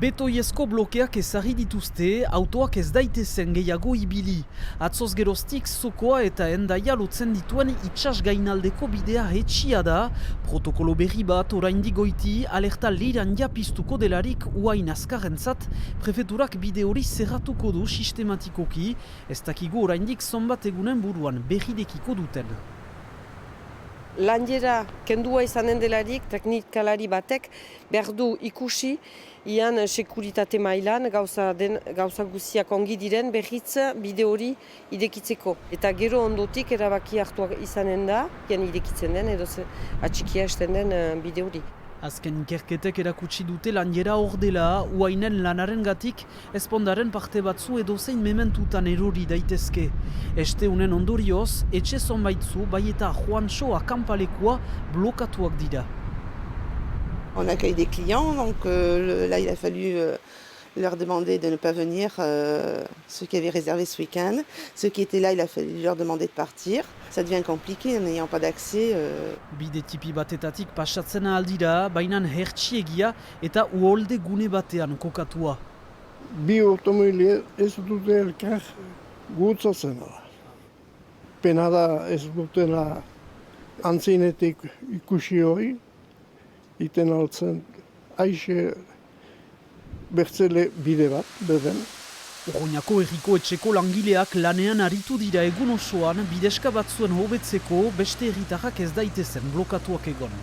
Betoiezko blokeak ezarri dituzte, autoak ez daitezen gehiago ibili. Atzoz geroztik Zokoa eta Hendaia lotzen dituen itsas gainaldeko bidea etxia da. Protokolo berri bat oraindik goiti, alerta lirandia piztuko delarik uain azkarrentzat, prefeturak bide hori zerratuko du sistematikoki, ez dakigu oraindik zonbat egunen buruan berridekiko duten. Lanjera kendua izanen delarik, teknikalari batek behar du ikusi ian sekuritate mailan gauza guziak ongi diren berriz bide hori idekitzeko. Eta gero ondotik erabaki hartu izanen da, idekitzen den edo atxikia esten den bide hori. Azken ikerketek erakutsi dute lanjera hor dela, uainen lanaren gatik, ezpondaren parte batzu edozein mementutan erori daitezke. Este unen ondorioz, etxe zonbaitzu, bai eta Juancho akampalekua blokatuak dira. On accueille des clients, donc là il a fallu leur demander de ne pas venir, ceux qui avaient réservé ce week-end. Ceux qui étaient là, il a fallu leur demander de partir. Ça devient compliqué en n'ayant pas d'accès. Bide tipi batetatik pasatzen aldira, bainan hertsiegia eta uholde gune batean kokatua. Bi automobile ez dute elkar gutzatzen. Pena da ez dutela antzinetik ikusi hori, iten altzen aixe bertzele bide bat, beden. Oroñako herriko etxeko langileak lanean aritu dira egun osoan, bideska batzuen hobetzeko beste herritarrak ez daitezen blokatuak egon.